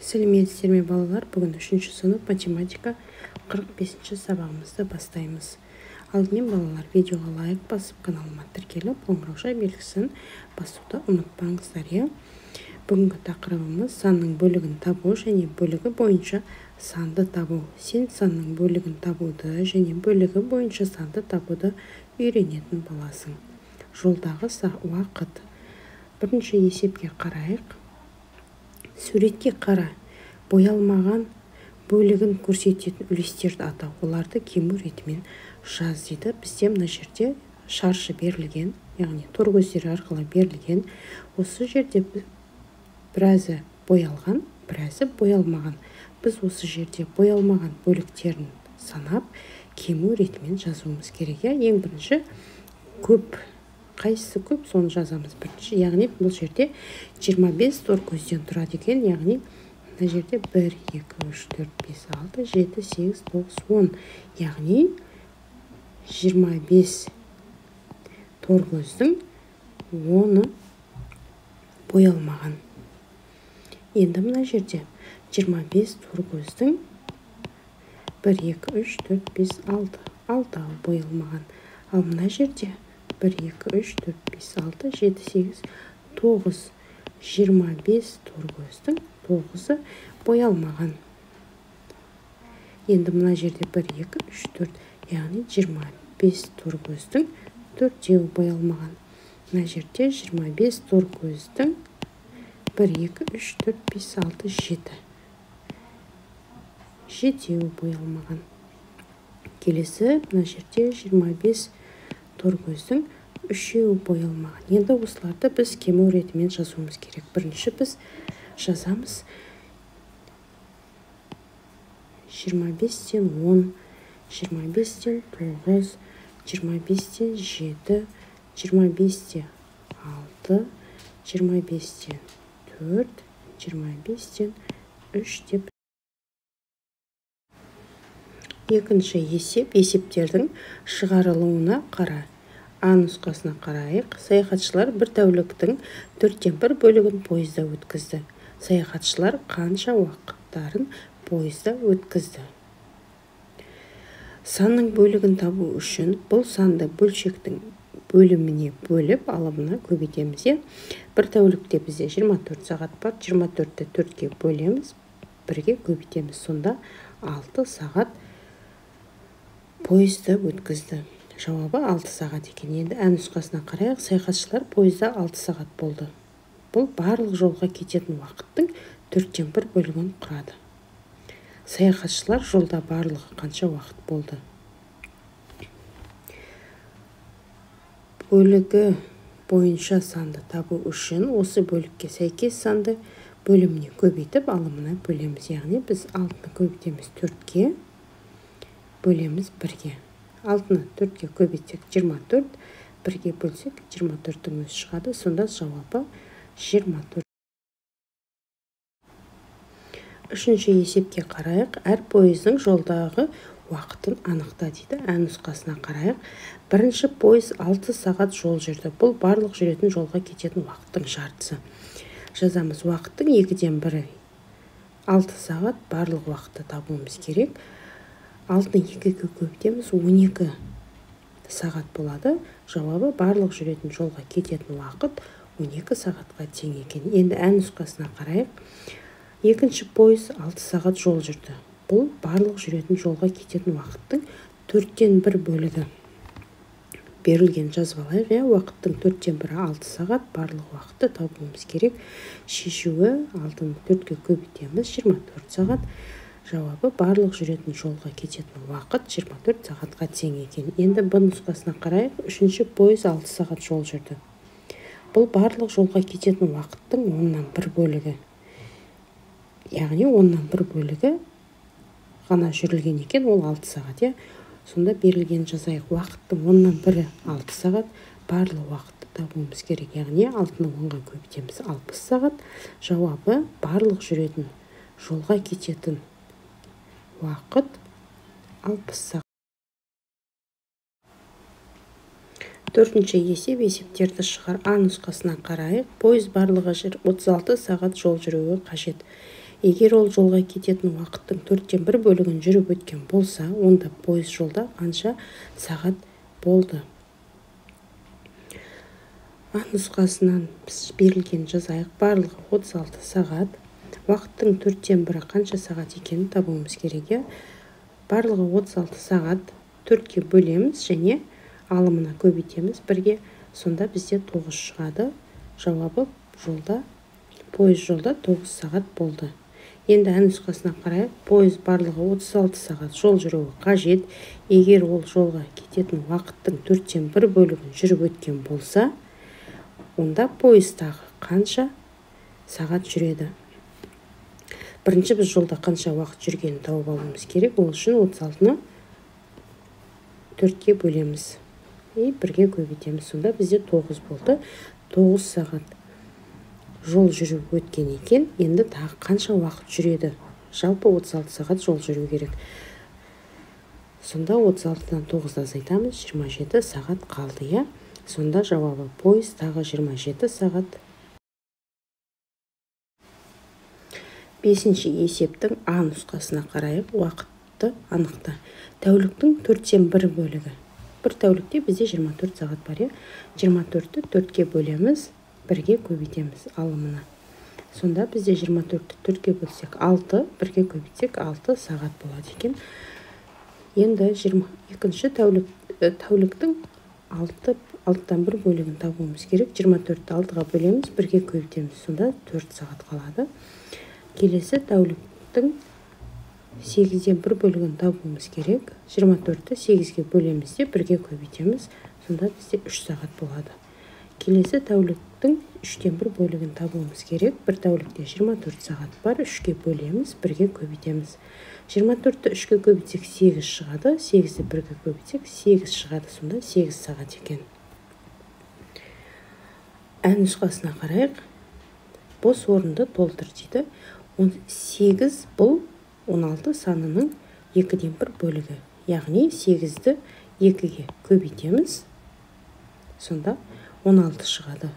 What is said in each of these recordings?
Сәлеметсіздер ме балалар? Бүгін 3-ші сынып математика 45-ші сабағымызды бастаймыз. Алдымен балалар видеоға лайк басып, каналыма тіркеліп, қоңырау белгісін басуды ұмытпаңыздар. Бүгінгі тақырыбымыз санның бөлігін табу және бөлігі бойынша санды табу. Сен санның бөлігін табуды және бөлігі бойынша санды табуды үйренетін боласың. Жолдағы уақыт. Бірінші есепке қарайық. Суретке қара. Боялмаған бөлігін көрсететін үлестерді атау. Оларды кему ретімен жаз дейді. Бізде мына жерде шаршы берілген, яғни тор көздері арқылы берілген. Осы жерде біразы боялған, біразы боялмаған. Біз осы жерде боялмаған бөліктерін санап, кему ретімен жазуымыз керек. Ең бірінші көп. Қайсысы көп, соны жазамыз бірінші. Яғни бұл жерде 25 тор көзден тұрады екен. Яғни мына жерде 1, 2, 3, 4, 5, 6, 7, 8, 9, 10. Яғни 25 тор көздің 10-ы боялмаған. Енді мына жерде 25 тор көздің 1, 2, 3, 4, 5, 6. 6-ы боялмаған. Ал мына жерде 1, 2, 3, 4, 5, 6, 7, 8, 9, 25 тор көздің 9-ы боялмаған. Енді мына жерде 1, 2, 3, 4, яғни 25 тор көздің 4-еуі боялмаған. Мына жерде 25 тор көздің 1, 2, 3, 4, 5, 6, 7. 7-еуі боялмаған. Келесі мына жерде 25 тор көздің 3-еуі боялмаған. Енді осыларды біз кему ретімен жазуымыз керек. Бірінші біз жазамыз 25-тен 10, 25-тен 9, 25-тен 7, 25-тен 6, 25-тен 4, 25-тен 3 деп. Екінші есеп, есептердің шығарылуына қара. А нұсқасына қарайық. Саяхатшылар бір тәуліктің 4/1 бөлігін пойызда өткізді. Саяхатшылар қанша уақыттарын пойызда өткізді? Санның бөлігін табу үшін бұл санды бөлшектің бөліміне бөліп, алымына көбейтеміз. Бір тәулікте бізде 24 сағат бар. 24-ті 4-ке бөлеміз, 1-ге көбейтеміз. Сонда 6 сағат пойызда өткізді. Жауабы 6 сағат екен. Енді ә нұсқасына қарайық. Саяхатшылар пойызда 6 сағат болды. Бұл барлық жолға кететін уақыттың 4/1 бөлігін құрады. Саяхатшылар жолда барлығы қанша уақыт болды? Бөлігі бойынша санды табу үшін осы бөлікке сәйкес санды бөліміне көбейтіп, алымына бөлеміз. Яғни біз 6-ны көбейтеміз 4-ке, бөлеміз 1-ге. 6-ны 4-ке көбейтсек 24, 1-ге бөлсек 24-тің өзі шығады. Сонда жауабы 24. Үшінші есепке қарайық. Әр пойыздың жолдағы уақытын анықта дейді. Ә нұсқасына қарайық. Бірінші пойыз 6 сағат жол жүрді. Бұл барлық жүретін жолға кететін уақыттың жартысы. Жазамыз уақыттың 2-ден 1. 6 сағат барлық уақытты табуымыз керек. 6-ны 2-ге көбейтеміз, 12 сағат болады. Жауабы барлық жүретін жолға кететін уақыт 12 сағатқа тең екен. Енді ә нұсқасына қарайық. Екінші пойыз 6 сағат жол жүрді. Бұл барлық жүретін жолға кететін уақыттың 4/1 бөлігі. Берілген жазып алайық. Уақыттың 4/1 6 сағат, барлық уақытты табуымыз керек. Шешуі 6-ны 4-ге көбейтеміз, 24 сағат. Жауабы барлық жүретін жолға кететін уақыт 24 сағатқа тең екен. Енді Б нұсқасына қарайық. Үшінші пойыз 6 сағат жол жүрді. Бұл барлық жолға кететін уақыттың 10/1 бөлігі. Яғни 10/1 бөлігі ғана жүрілген екен, ол 6 сағат. Сонда берілген жазайық. Уақыттың 10/1 6 сағат, барлық уақытты табуымыз керек. Яғни 6-ны 10-ға көбейтеміз 60 сағат. Жауабы барлық жүретін жолға кететін уақыт 60 сағат. Төртінші есеп, есептерді шығар. А нұсқасына қарайық. Пойыз барлығы 36 сағат жол жүруі қажет. Егер ол жолға кететін уақыттың 1/4 бөлігін жүріп өткен болса, онда пойыз жолда қанша сағат болды? А нұсқасынан біз берілген жазайық. Барлығы 36 сағат. Уақыттың 1/4 қанша сағат екенін табуымыз керек. Барлығы 36 сағат 4-ке бөлеміз және алымына көбейтеміз 1-ге. Сонда бізде 9 шығады. Жауабы пойыз жолда 9 сағат болды. Енді А нұсқасына қарайық. Пойыз барлығы 36 сағат жол жүруі қажет. Егер ол жолға кететін уақыттың 1/4 бөлігін жүріп өткен болса, онда пойыздағы қанша сағат жүреді? Бірінші біз жолда қанша уақыт жүргенін тауып алуымыз керек. Ол үшін 36-ны 4-ке бөлеміз. 1-ге көбейтеміз. Сонда бізде 9 болды. 9 сағат жол жүріп өткен екен. Енді тағы қанша уақыт жүреді? Жалпы 36 сағат жол жүру керек. Сонда 36-дан 9-ды азайтамыз. 27 сағат қалды. Сонда жауабы пойыз тағы 27 сағат. 5-ші есептің А нұсқасына қарайық. Уақытты анықта. Тәуліктің 4/1 бөлігі. Бір тәулікте бізде 24 сағат бар. 24-ті 4-ке бөлеміз, 1-ге көбейтеміз алымына. Сонда бізде 24-ті 4-ке бөлсек 6, 1-ге көбейтсек 6 сағат болады екен. Енді 22-ші тәуліктің 6-дан 1 бөлігін табуымыз керек. 24-ті 6-ға бөлеміз, 1-ге көбейтеміз. Сонда 4 сағат қалады. Келесі тәуліктің 8-ден 1 бөлігін табуымыз керек. 24-ті 8-ге бөлеміз де 1-ге көбейтеміз. Сонда бізде 3 сағат болады. Келесі тәуліктің 3-ден 1 бөлігін табуымыз керек. Bir тәулікте 24 сағат бар. 3-ге бөлеміз, 1-ге көбейтеміз. 24-ті 3-ге көбейтсек 8 шығады. 8-ді 1-ге көбейтсек 8 шығады. Сонда 8 сағат екен. А нұсқасына қарайық. Бос орынды толтыр дейді. 8 бұл 16 санының 2-ден 1 бөлігі. Яғни 8-ді 2-ге көбейтеміз. Сонда 16 шығады.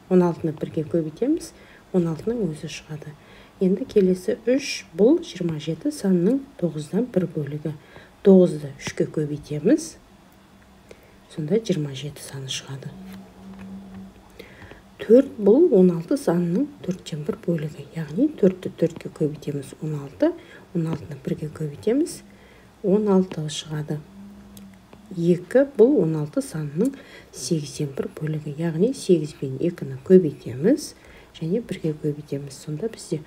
16-ны 1-ге көбейтеміз. 16-ның өзі шығады. Енді келесі 3 бұл 27 санының 9-дан 1 бөлігі. 9-ды 3-ге көбейтеміз. Сонда 27 саны шығады. 4 бұл 16 санының 4-ден 1 бөлігі. Яғни 4-ті 4-ге көбейтеміз 16. 16-ны 1-ге көбейтеміз. 16 шығады. 2 бұл 16 санының 8-ден 1 бөлігі. Яғни 8 пен 2-ні көбейтеміз. Және 1-ге көбейтеміз. Сонда бізде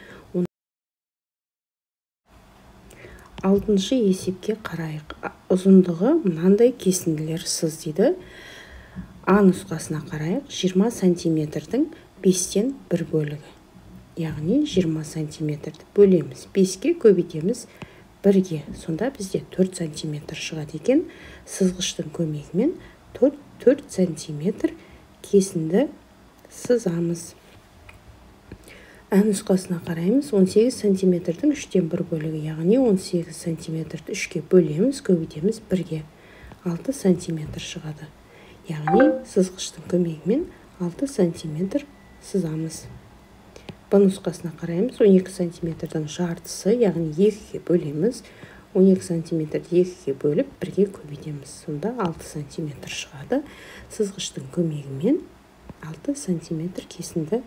6-шы есепке қарайық. Ұзындығы мынандай кесінділер сыз дейді. А нұсқасына қарайық. 20 сантиметрдің 5-тен 1 бөлігі. Яғни 20 сантиметрді бөлеміз. 5-ге көбейтеміз 1-ге. Сонда бізде 4 сантиметр шығады екен. Сызғыштың көмегімен 4 сантиметр кесінді сызамыз. А нұсқасына қараймыз. 18 сантиметрдің 3-тен 1 бөлігі. Яғни 18 сантиметрді 3-ге бөлеміз, көбейтеміз 1-ге. 6 сантиметр шығады. Яғни сызғыштың көмегімен 6 сантиметр сызамыз. Б нұсқасына қараймыз. 12 сантиметрдің жартысы, яғни 2-ге бөлеміз. 12 сантиметрді 2-ге бөліп 1-ге көбейтеміз. Сонда 6 сантиметр шығады. Сызғыштың көмегімен 6 сантиметр кесінді.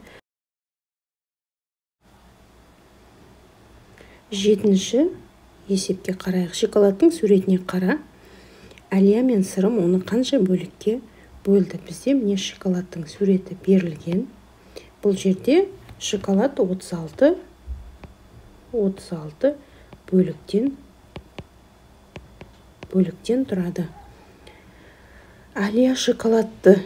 7-ші есепке қарайық. Шоколадтың суретіне қара. Әлия мен Сырым оны қанша бөлікке бөлді? Бізде міне шоколадтың суреті берілген. Бұл жерде шоколад 36 бөліктен тұрады. Әлия шоколадты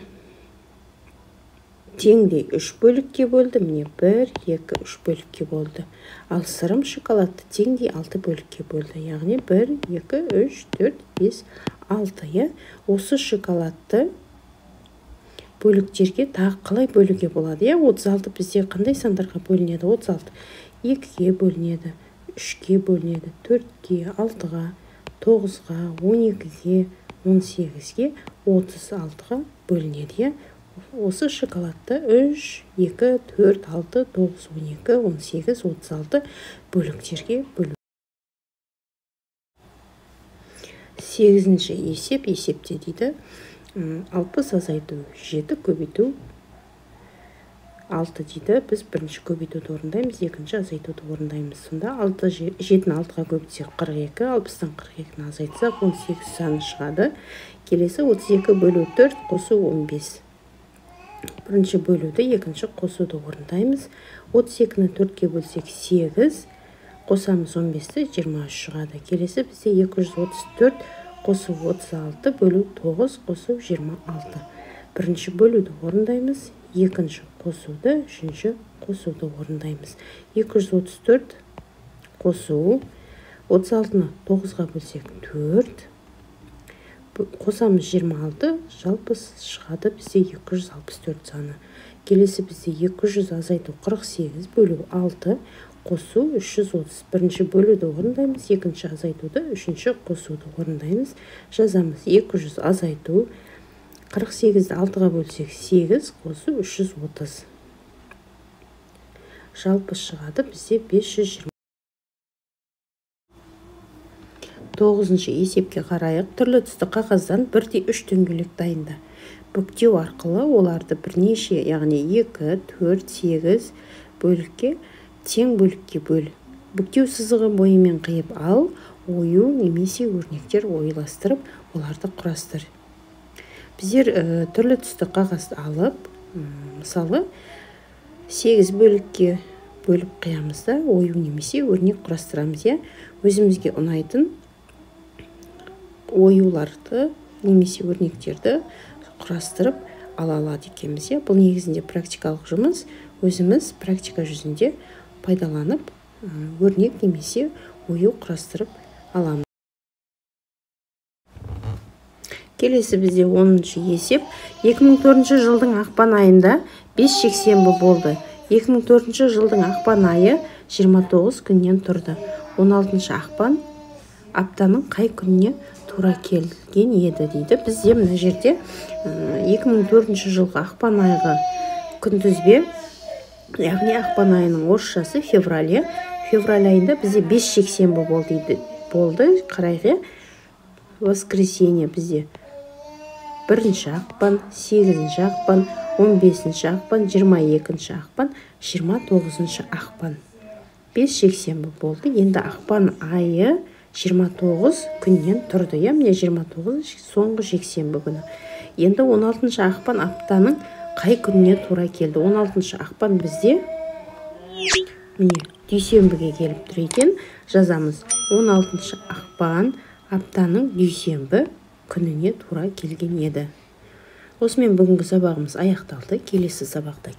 теңдей 3 бөлікке бөлді. Міне 1, 2, 3 бөлікке бөлді. Ал Сырым шоколадты теңдей 6 бөлікке бөлді. Яғни 1, 2, 3, 4, 5, 6. Осы шоколадты бөліктерге тағы қалай бөлуге болады? 36 бізде қандай сандарға бөлінеді? 36 2-ге бөлінеді, 3-ге бөлінеді, 4-ге, 6-ға, 9-ға, 12-ге, 18-ге, 36-ға бөлінеді. осы шоколадты 3, 2, 4, 6, 9, 12, 18, 36 бөліктерге бөлу. 8-ші есепте дейді. 60 азайту 7 көбейту 6 дейді. Біз бірінші көбейтуді орындаймыз, екінші азайтуды орындаймыз. Сонда 7-ні 6-ға көбейтсек 42, 60-тан 42-ні азайтсақ 18 саны шығады. Келесі 32 бөлу 4 қосу 15. Бірінші бөлуді, екінші қосуды орындаймыз. 32-ні 4-ке бөлсек 8, қосамыз 15-ті 23 шығады. Келесі бізде 234 қосу 36 бөлу 9 қосу 26. Бірінші бөлуді орындаймыз, екінші қосуды, үшінші қосуды орындаймыз. 234 қосу 36-ны 9-ға бөлсек 4, қосамыз 26, жалпы шығады бізде 264 саны. Келесі бізде 200 азайту 48 бөлу 6 қосу 330. Бірінші бөлуді орындаймыз, екінші азайтуды, үшінші қосуды орындаймыз. Жазамыз 200 азайту 48-ді 6-ға бөлсек 8 қосу 330. Жалпы шығады бізде 520. 9-ші есепке қарайық. Түрлі түсті қағаздан 1/3 дөңгелек дайында. Бүктеу арқылы оларды бірнеше, яғни 2, 4, 8 бөлікке, тең бөлікке бөл. Бүктеу сызығы бойымен қиып ал, ою немесе өрнектер ойластырып, оларды құрастыр. Біздер түрлі түсті қағазды алып, мысалы 8 бөлікке бөліп қиямыз да, ою немесе өрнек құрастырамыз. Өзімізге ұнайтын оюларды немесе өрнектерді құрастырып ала алады екенбіз. Бұл негізінде практикалық жұмыс, өзіміз практика жүзінде пайдаланып өрнек немесе ою құрастырып аламыз. Келесі бізде 10-ші есеп. 2004 жылдың ақпан айында 5 жексенбі болды. 2004 жылдың ақпан айы 29 күннен тұрды. 16 ақпан аптаның қай күніне тура келген еді дейді. Бізде мына жерде 2004 жылғы ақпан айғы күнтізбе, яғни ақпан айының орысшасы февраль. Февраль айында бізде 5 жексенбі болды. Қарайғы воскресенье бізде 1-ші ақпан, 8-ші ақпан, 15-ші ақпан, 22-ші ақпан, 29-ші ақпан. 5 жексенбі болды. Енді ақпан айы 29 күннен тұрды. Міне 29 соңғы жексенбі күні. Енді 16-ші ақпан аптаның қай күніне тура келді? 16-ші ақпан бізде міне дүйсенбіге келіп тұр екен. Жазамыз 16-ші ақпан аптаның дүйсенбі күніне тура келген еді. Осымен бүгінгі сабағымыз аяқталды. Келесі сабақта